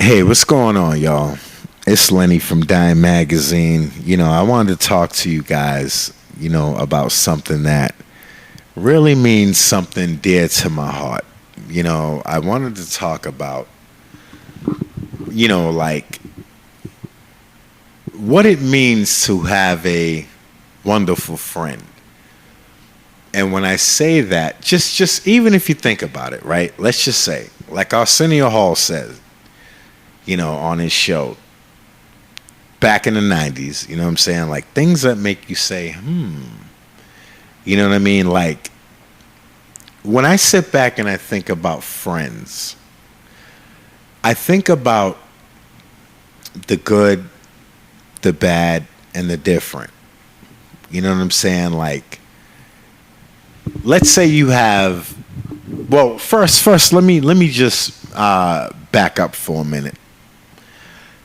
Hey, what's going on, y'all? It's Lenny from Dime Magazine. I wanted to talk to you guys, about something that really means something dear to my heart. I wanted to talk about, like what it means to have a wonderful friend. And when I say that, just even if you think about it, right? Let's just say, like Arsenio Hall says, on his show back in the 90s, you know what I'm saying? Like things that make you say, you know what I mean? Like when I sit back and I think about friends, I think about the good, the bad, and the different. You know what I'm saying? Like, let's say you have, well, first, let me just back up for a minute.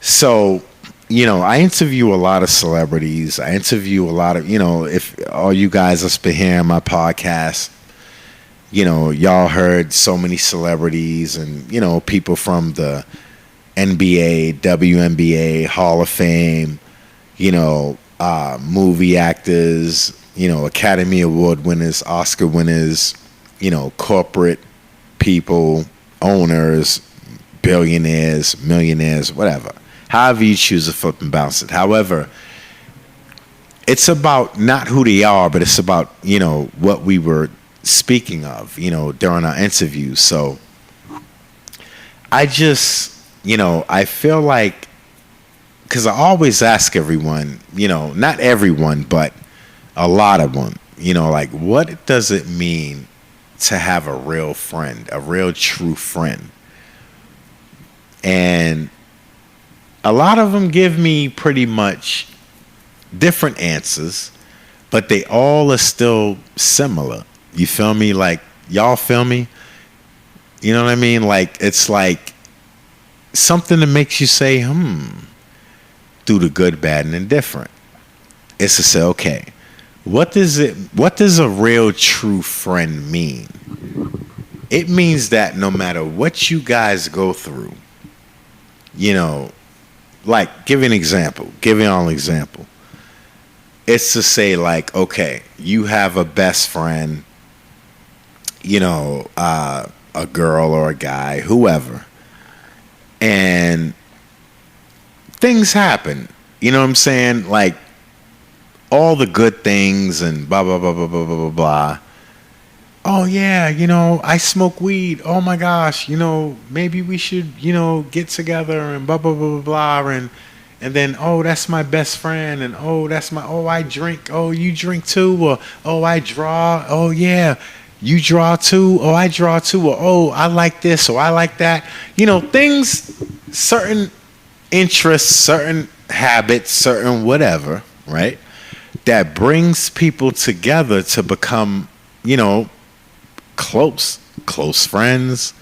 So, I interview a lot of celebrities. I interview a lot of, if all you guys that's been hearing my podcast, y'all heard so many celebrities and, people from the NBA, WNBA, Hall of Fame, movie actors, Academy Award winners, Oscar winners, corporate people, owners, billionaires, millionaires, whatever. However you choose to flip and bounce it. However, it's about not who they are, but it's about, what we were speaking of, during our interview. So I just, I feel like, because I always ask everyone, not everyone, but a lot of them, like, what does it mean to have a real friend, a real true friend? And a lot of them give me pretty much different answers, but they all are still similar. You feel me? Like, y'all feel me? You know what I mean? Like, it's like something that makes you say, through the good, bad, and indifferent. It's to say, okay, what does a real true friend mean? It means that no matter what you guys go through, like, give y'all an example. It's to say, like, okay, you have a best friend, a girl or a guy, whoever, and things happen. You know what I'm saying? Like, all the good things and blah, blah, blah, blah, blah, blah, blah, blah. Oh, yeah, I smoke weed. Oh, my gosh, maybe we should, get together and blah, blah, blah, blah, blah. And then, oh, that's my best friend. And, oh, I drink. Oh, you drink too. Or, oh, I draw. Oh, yeah, you draw too. Oh, I draw too. Or, oh, I like this. Or I like that. Things, certain interests, certain habits, certain whatever, right? That brings people together to become, close friends,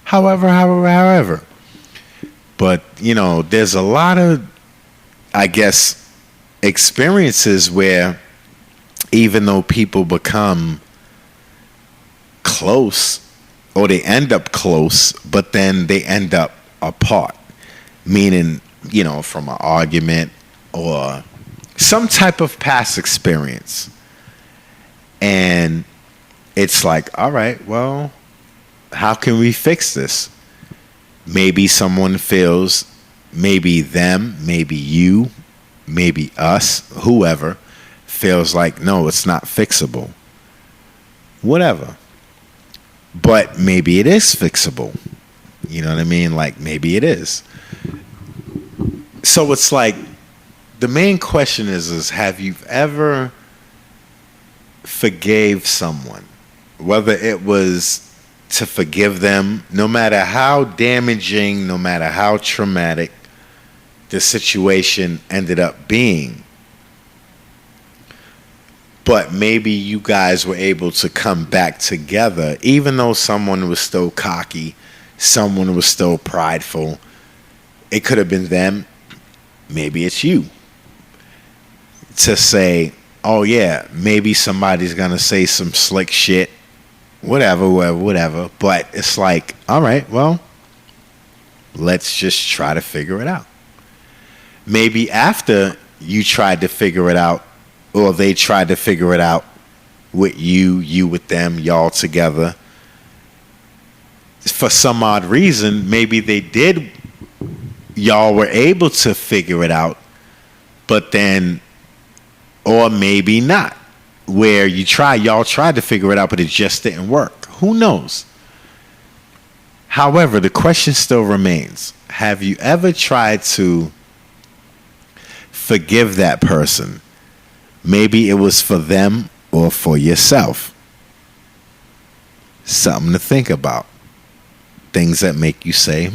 however. But, there's a lot of, I guess, experiences where even though people become close or they end up close, but then they end up apart, meaning, from an argument or some type of past experience. And it's like, all right, well, how can we fix this? Maybe someone feels, maybe them, maybe you, maybe us, whoever, feels like, no, it's not fixable. Whatever. But maybe it is fixable. You know what I mean? Like, maybe it is. So it's like, the main question is have you ever forgave someone? Whether it was to forgive them, no matter how damaging, no matter how traumatic the situation ended up being. But maybe you guys were able to come back together, even though someone was still cocky, someone was still prideful. It could have been them. Maybe it's you. To say, oh yeah, maybe somebody's going to say some slick shit, whatever. But it's like, all right, well, let's just try to figure it out. Maybe after you tried to figure it out, or they tried to figure it out with you with them, y'all together, for some odd reason, maybe they did, y'all were able to figure it out, but then, or maybe not, where y'all tried to figure it out, but it just didn't work. Who knows? However, the question still remains, have you ever tried to forgive that person? Maybe it was for them or for yourself. Something to think about. Things that make you say,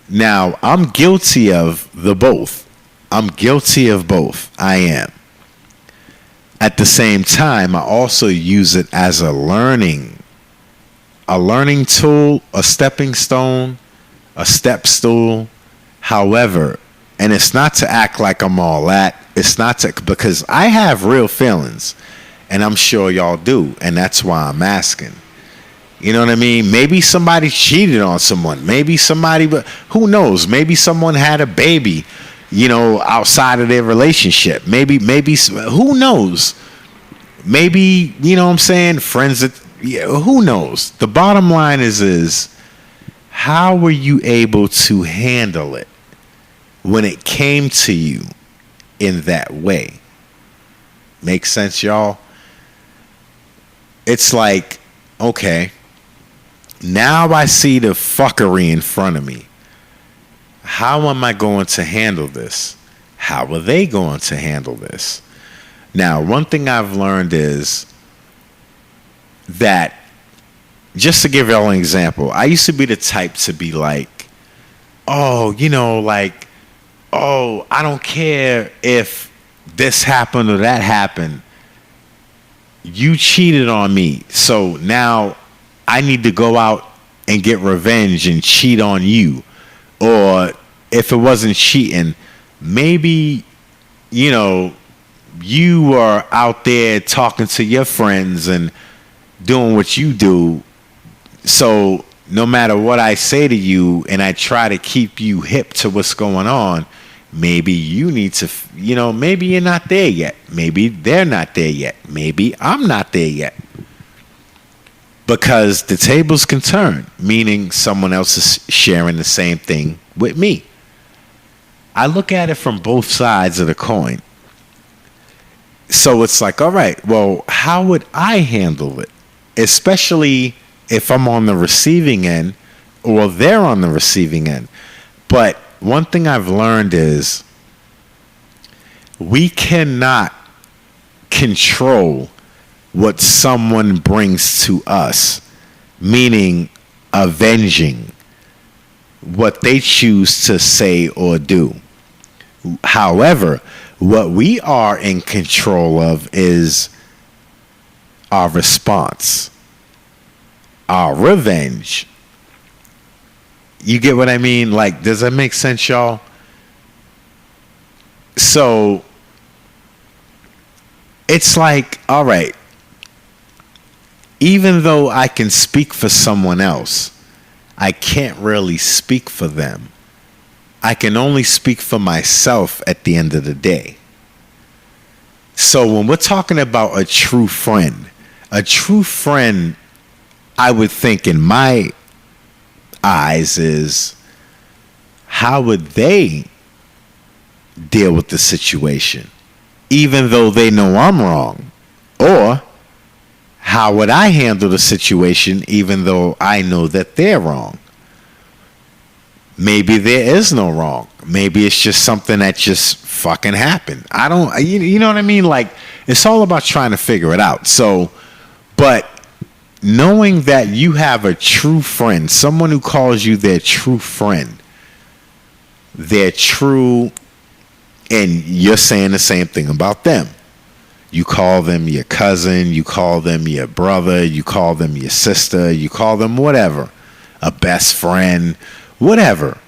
Now, I'm guilty of the both. I'm guilty of both. I am. At the same time, I also use it as a learning tool, a stepping stone, a step stool. However, and it's not to act like I'm all that. It's not to, because I have real feelings. And I'm sure y'all do. And that's why I'm asking. You know what I mean? Maybe somebody cheated on someone. Maybe somebody, but who knows? Maybe someone had a baby, outside of their relationship. Maybe, who knows? Maybe, you know what I'm saying? Friends that, who knows? The bottom line is how were you able to handle it when it came to you in that way? Make sense, y'all? It's like, okay, now I see the fuckery in front of me. How am I going to handle this? How are they going to handle this? Now, one thing I've learned is that, just to give y'all an example, I used to be the type to be like, I don't care if this happened or that happened. You cheated on me, so now I need to go out and get revenge and cheat on you. Or if it wasn't cheating, maybe, you are out there talking to your friends and doing what you do. So no matter what I say to you and I try to keep you hip to what's going on, maybe you need to, maybe you're not there yet. Maybe they're not there yet. Maybe I'm not there yet. Because the tables can turn, meaning someone else is sharing the same thing with me. I look at it from both sides of the coin. So it's like, all right, well, how would I handle it? Especially if I'm on the receiving end or they're on the receiving end. But one thing I've learned is we cannot control what someone brings to us, meaning avenging what they choose to say or do. However, what we are in control of is our response, our revenge. You get what I mean? Like, does that make sense, y'all? So it's like, all right, even though I can speak for someone else, I can't really speak for them. I can only speak for myself at the end of the day. So when we're talking about a true friend, I would think in my eyes is, how would they deal with the situation, even though they know I'm wrong? Or how would I handle the situation even though I know that they're wrong? Maybe there is no wrong. Maybe it's just something that just fucking happened. I don't, you know what I mean? Like, it's all about trying to figure it out. So, but knowing that you have a true friend, someone who calls you their true friend, they're true, and you're saying the same thing about them. You call them your cousin, you call them your brother, you call them your sister, you call them whatever, a best friend, whatever,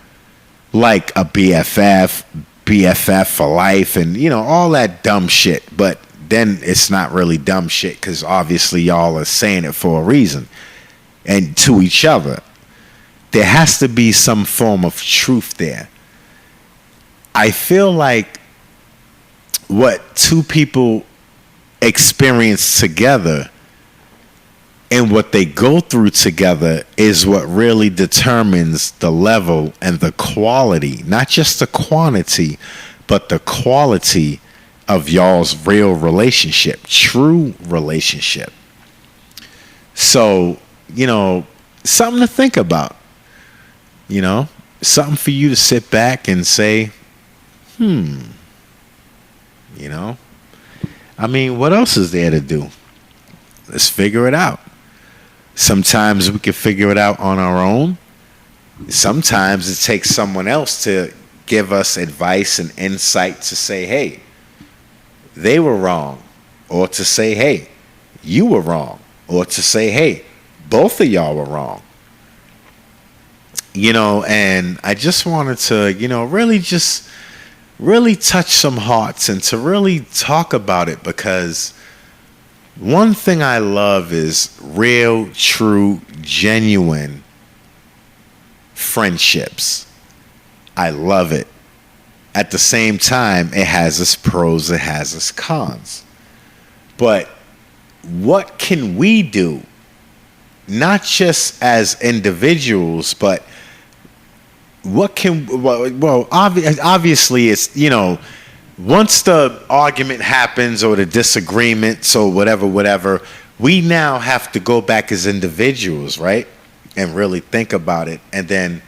like a BFF for life, and all that dumb shit. But then it's not really dumb shit because obviously y'all are saying it for a reason. and to each other. There has to be some form of truth there. I feel like what two people experience together and what they go through together is what really determines the level and the quality, not just the quantity, but the quality of y'all's real relationship, true relationship. So, something to think about, something for you to sit back and say, I mean, what else is there to do? Let's figure it out. Sometimes we can figure it out on our own. Sometimes it takes someone else to give us advice and insight to say, hey, they were wrong. Or to say, hey, you were wrong. Or to say, hey, both of y'all were wrong. And I just wanted to, really touch some hearts and to really talk about it, because one thing I love is real, true, genuine friendships. I love it. At the same time, it has its pros, it has its cons. But what can we do, not just as individuals, but obviously it's, once the argument happens or the disagreements or whatever, we now have to go back as individuals, right? And really think about it, and then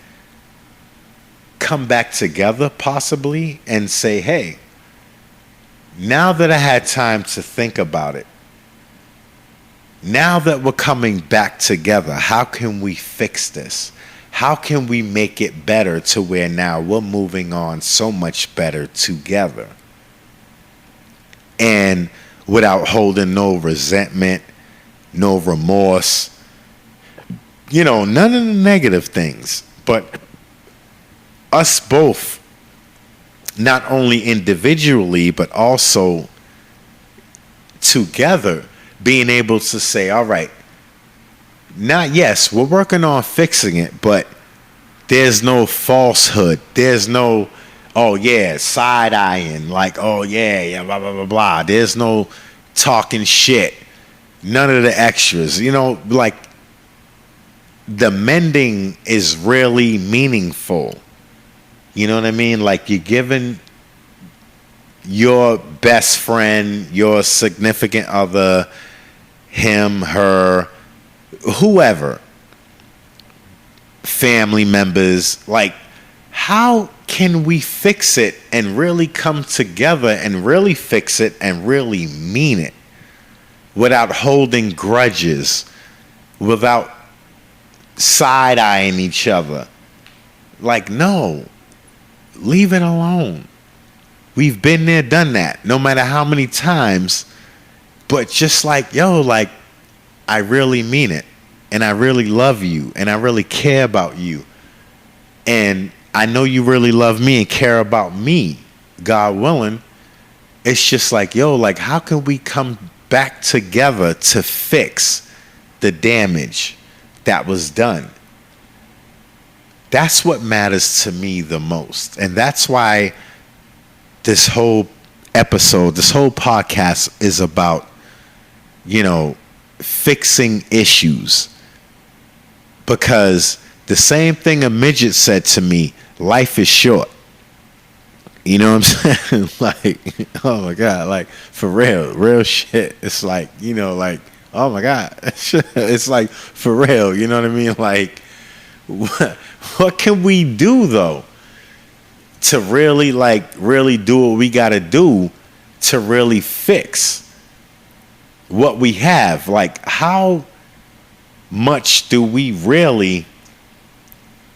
come back together possibly and say, hey, now that I had time to think about it, now that we're coming back together, how can we fix this? How can we make it better to where now we're moving on so much better together? And without holding no resentment, no remorse, none of the negative things. But us both, not only individually, but also together, being able to say, all right, yes, we're working on fixing it, but there's no falsehood. There's no, oh yeah, side-eyeing, like, oh yeah, blah, blah, blah, blah. There's no talking shit. None of the extras. Like, the mending is really meaningful. You know what I mean? Like, you're giving your best friend, your significant other, him, her, whoever, family members, like, how can we fix it and really come together and really fix it and really mean it without holding grudges, without side-eyeing each other? Like, no, leave it alone. We've been there, done that, no matter how many times. But just like, I really mean it, and I really love you, and I really care about you, and I know you really love me and care about me, God willing. It's just like, how can we come back together to fix the damage that was done? That's what matters to me the most. And that's why this whole episode, this whole podcast is about, fixing issues. Because the same thing a midget said to me, life is short. You know what I'm saying? Like, oh my God, like, for real shit. It's like, oh my God. It's like, for real, you know what I mean? Like, what can we do though to really do what we got to do to really fix what we have? Like, how much do we really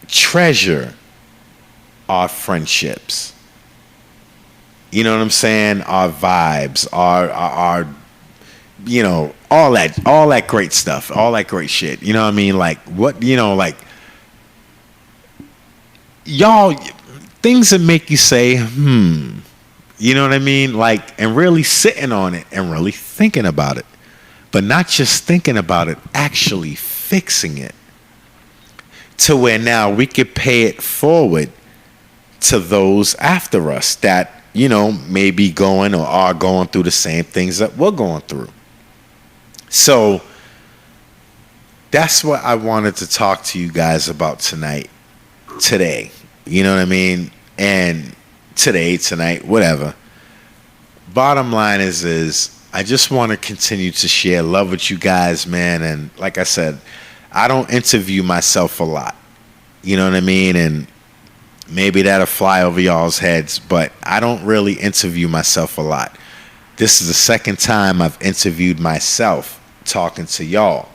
treasure our friendships? You know what I'm saying? Our vibes, our all that great stuff, all that great shit. You know what I mean? Like, what, like, y'all, things that make you say, you know what I mean? Like, and really sitting on it and really thinking about it. But not just thinking about it, actually fixing it to where now we could pay it forward to those after us that, may be going or are going through the same things that we're going through. So that's what I wanted to talk to you guys about today. You know what I mean? And today, tonight, whatever. Bottom line is I just want to continue to share love with you guys, man. And like I said, I don't interview myself a lot. You know what I mean? And maybe that'll fly over y'all's heads, but I don't really interview myself a lot. This is the second time I've interviewed myself talking to y'all,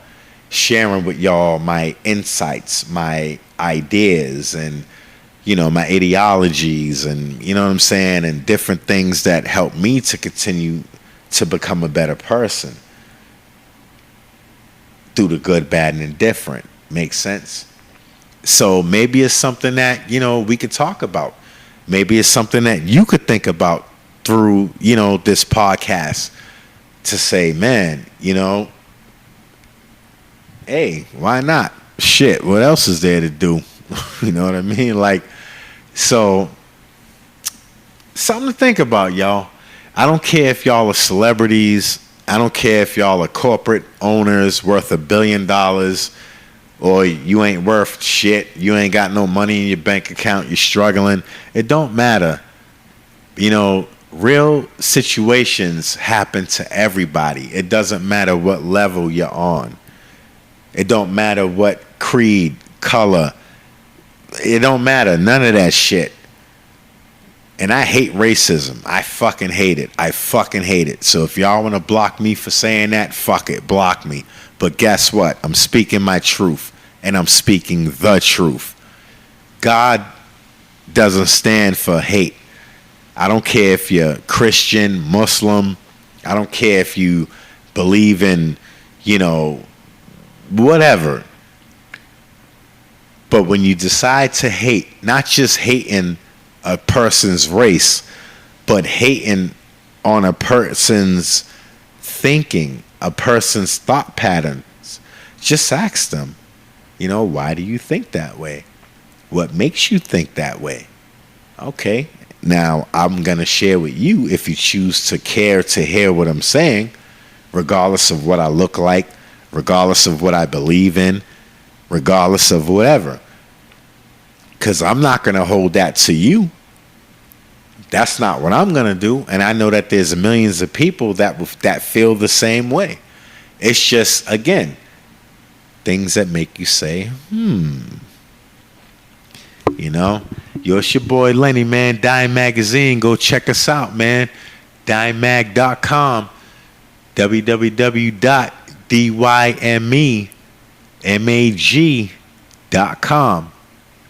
sharing with y'all my insights, my ideas, and my ideologies, and you know what I'm saying, and different things that help me to continue to become a better person through the good, bad, and indifferent. Makes sense? So maybe it's something that, we could talk about. Maybe it's something that you could think about through, this podcast to say, man, hey, why not? Shit, what else is there to do? You know what I mean? Like, so something to think about, y'all. I don't care if y'all are celebrities. I don't care if y'all are corporate owners worth $1 billion, or you ain't worth shit. You ain't got no money in your bank account. You're struggling. It don't matter. Real situations happen to everybody. It doesn't matter what level you're on. It don't matter what creed, color. It don't matter. None of that shit. And I hate racism. I fucking hate it. I fucking hate it. So if y'all want to block me for saying that, fuck it. Block me. But guess what? I'm speaking my truth. And I'm speaking the truth. God doesn't stand for hate. I don't care if you're Christian, Muslim. I don't care if you believe in, whatever. But when you decide to hate, not just hating a person's race, but hating on a person's thinking, a person's thought patterns, just ask them, why do you think that way? What makes you think that way? Okay, now I'm going to share with you, if you choose to care to hear what I'm saying, regardless of what I look like, regardless of what I believe in, regardless of whatever. Because I'm not going to hold that to you. That's not what I'm going to do. And I know that there's millions of people that feel the same way. It's just, again, things that make you say, It's your boy Lenny, man. Dime Magazine. Go check us out, man. DimeMag.com. www.dymemag.com.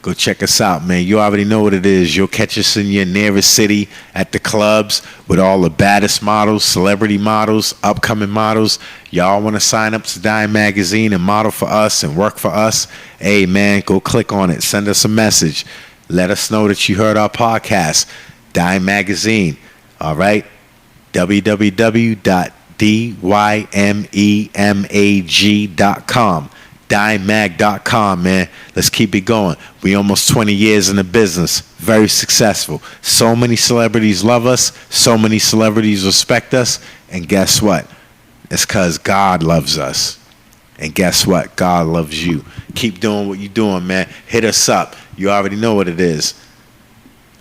Go check us out, man. You already know what it is. You'll catch us in your nearest city at the clubs with all the baddest models, celebrity models, upcoming models. Y'all want to sign up to Dime Magazine and model for us and work for us? Hey, man, go click on it. Send us a message. Let us know that you heard our podcast. Dime Magazine. All right? www.dymemag.com. DimeMag.com, man. Let's keep it going. We almost 20 years in the business. Very successful. So many celebrities love us. So many celebrities respect us. And guess what? It's because God loves us. And guess what? God loves you. Keep doing what you're doing, man. Hit us up. You already know what it is.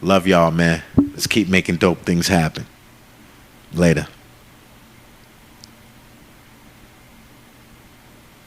Love y'all, man. Let's keep making dope things happen. Later.